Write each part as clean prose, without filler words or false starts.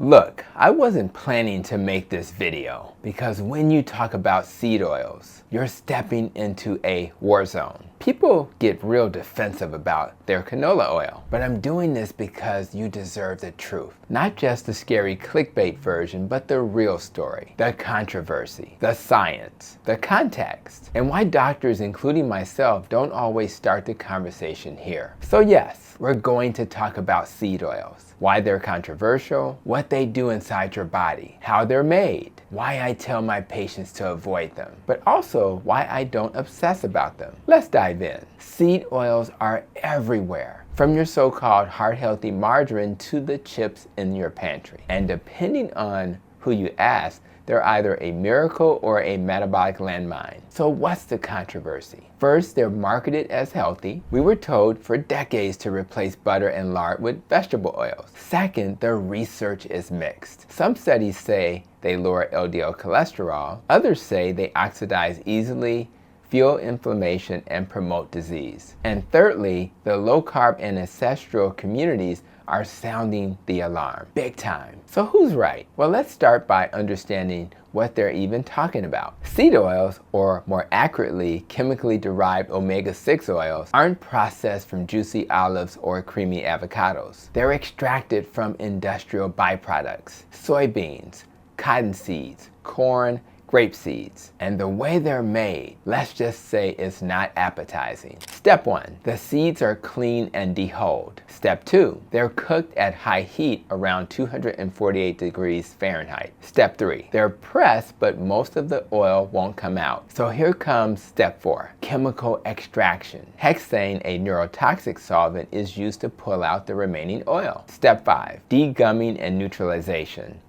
Look, I wasn't planning to make this video because when you talk about seed oils, you're stepping into a war zone. People get real defensive about their canola oil, but I'm doing this because you deserve the truth. Not just the scary clickbait version, but the real story, the controversy, the science, the context, and why doctors, including myself, don't always start the conversation here. So yes, we're going to talk about seed oils, why they're controversial, what they do inside your body, how they're made, why I tell my patients to avoid them, but also why I don't obsess about them. Let's dive in. Seed oils are everywhere, from your so-called heart-healthy margarine to the chips in your pantry. And depending on who you ask, they're either a miracle or a metabolic landmine. So what's the controversy? First, they're marketed as healthy. We were told for decades to replace butter and lard with vegetable oils. Second, the research is mixed. Some studies say they lower LDL cholesterol. Others say they oxidize easily, fuel inflammation, and promote disease. And thirdly, the low-carb and ancestral communities are sounding the alarm, big time. So who's right? Well, let's start by understanding what they're even talking about. Seed oils, or more accurately, chemically derived omega-6 oils, aren't processed from juicy olives or creamy avocados. They're extracted from industrial byproducts, soybeans, cotton seeds, corn, grape seeds. And the way they're made, let's just say it's not appetizing. Step 1, the seeds are clean and dehulled. Step 2, they're cooked at high heat around 248 degrees Fahrenheit. Step 3, they're pressed, but most of the oil won't come out. So here comes step 4, chemical extraction. Hexane, a neurotoxic solvent, is used to pull out the remaining oil. Step 5, degumming and neutralization.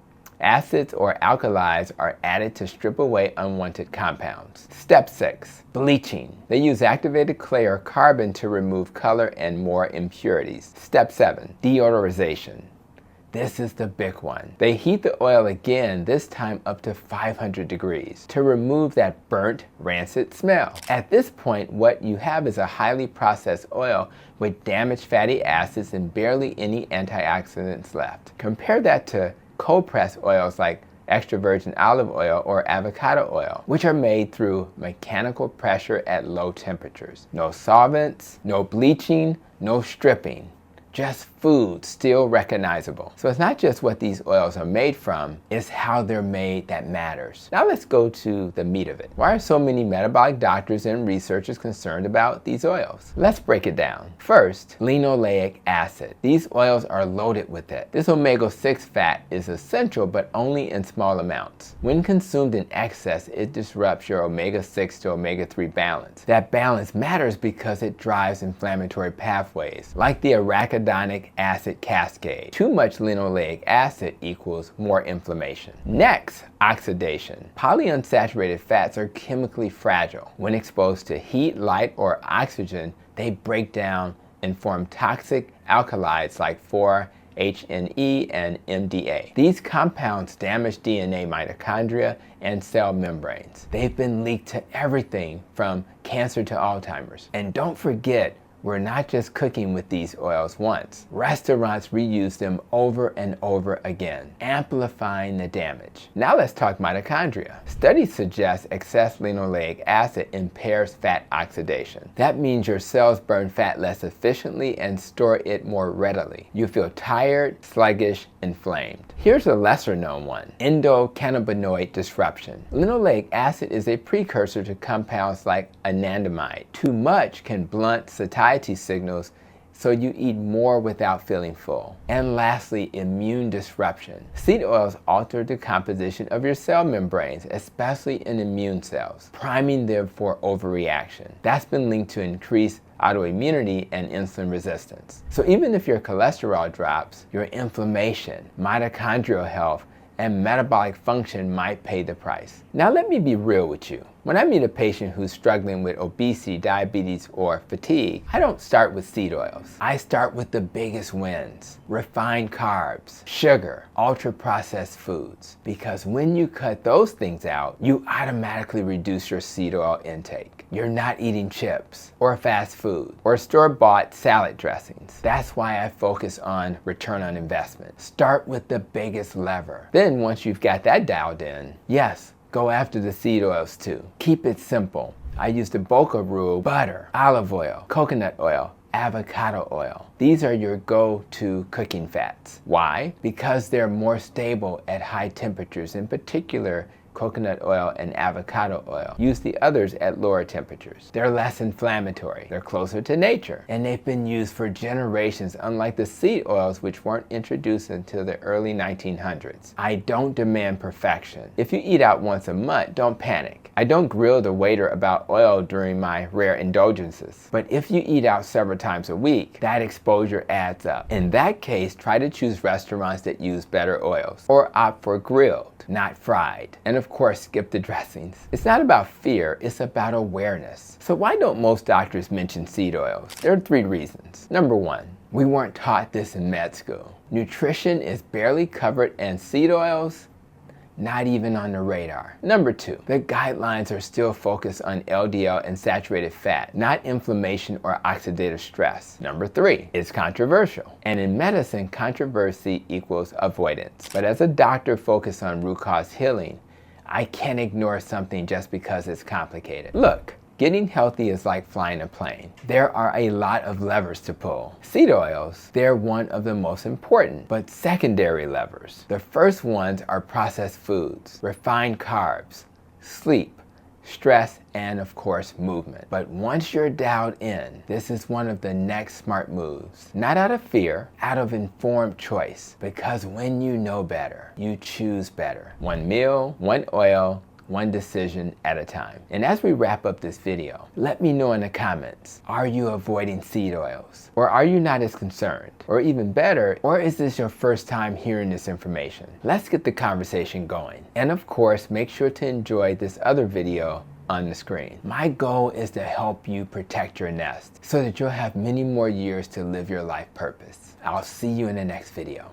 Acids or alkalis are added to strip away unwanted compounds. Step 6, bleaching. They use activated clay or carbon to remove color and more impurities. Step 7, deodorization. This is the big one. They heat the oil again, this time up to 500 degrees, to remove that burnt, rancid smell. At this point, what you have is a highly processed oil with damaged fatty acids and barely any antioxidants left. Compare that to cold-pressed oils like extra virgin olive oil or avocado oil, which are made through mechanical pressure at low temperatures. No solvents, no bleaching, no stripping. Just food, still recognizable. So it's not just what these oils are made from, it's how they're made that matters. Now let's go to the meat of it. Why are so many metabolic doctors and researchers concerned about these oils? Let's break it down. First, linoleic acid. These oils are loaded with it. This omega-6 fat is essential, but only in small amounts. When consumed in excess, it disrupts your omega-6 to omega-3 balance. That balance matters because it drives inflammatory pathways, like the arachidonic acid cascade. Too much linoleic acid equals more inflammation. Next, oxidation. Polyunsaturated fats are chemically fragile. When exposed to heat, light, or oxygen, they break down and form toxic alkalides like 4-HNE and MDA. These compounds damage DNA, mitochondria, and cell membranes. They've been leaked to everything from cancer to Alzheimer's. And don't forget, we're not just cooking with these oils once. Restaurants reuse them over and over again, amplifying the damage. Now let's talk mitochondria. Studies suggest excess linoleic acid impairs fat oxidation. That means your cells burn fat less efficiently and store it more readily. You feel tired, sluggish, inflamed. Here's a lesser known one, endocannabinoid disruption. Linoleic acid is a precursor to compounds like anandamide. Too much can blunt satiety signals, so you eat more without feeling full. And lastly, immune disruption. Seed oils alter the composition of your cell membranes, especially in immune cells, priming them for overreaction. That's been linked to increased autoimmunity and insulin resistance. So even if your cholesterol drops, your inflammation, mitochondrial health, and metabolic function might pay the price. Now let me be real with you. When I meet a patient who's struggling with obesity, diabetes, or fatigue, I don't start with seed oils. I start with the biggest wins: refined carbs, sugar, ultra-processed foods. Because when you cut those things out, you automatically reduce your seed oil intake. You're not eating chips, or fast food, or store-bought salad dressings. That's why I focus on return on investment. Start with the biggest lever. Then once you've got that dialed in, yes, go after the seed oils too. Keep it simple. I use the BOCA Rule: butter, olive oil, coconut oil, avocado oil. These are your go-to cooking fats. Why? Because they're more stable at high temperatures, in particular coconut oil and avocado oil. Use the others at lower temperatures. They're less inflammatory, they're closer to nature, and they've been used for generations, unlike the seed oils, which weren't introduced until the early 1900s. I don't demand perfection. If you eat out once a month, don't panic. I don't grill the waiter about oil during my rare indulgences. But if you eat out several times a week, that exposure adds up. In that case, try to choose restaurants that use better oils, or opt for grilled, not fried. And of course, skip the dressings. It's not about fear, it's about awareness. So why don't most doctors mention seed oils? There are 3 reasons. Number 1, we weren't taught this in med school. Nutrition is barely covered, and seed oils, not even on the radar. Number 2, the guidelines are still focused on LDL and saturated fat, not inflammation or oxidative stress. Number 3, it's controversial. And in medicine, controversy equals avoidance. But as a doctor focused on root cause healing, I can't ignore something just because it's complicated. Look, getting healthy is like flying a plane. There are a lot of levers to pull. Seed oils, they're one of the most important, but secondary levers. The first ones are processed foods, refined carbs, sleep, stress, and of course, movement. But once you're dialed in, this is one of the next smart moves. Not out of fear, out of informed choice. Because when you know better, you choose better. One meal, one oil, one decision at a time. And as we wrap up this video, let me know in the comments, are you avoiding seed oils? Or are you not as concerned? Or even better, or is this your first time hearing this information? Let's get the conversation going. And of course, make sure to enjoy this other video on the screen. My goal is to help you protect your nest so that you'll have many more years to live your life purpose. I'll see you in the next video.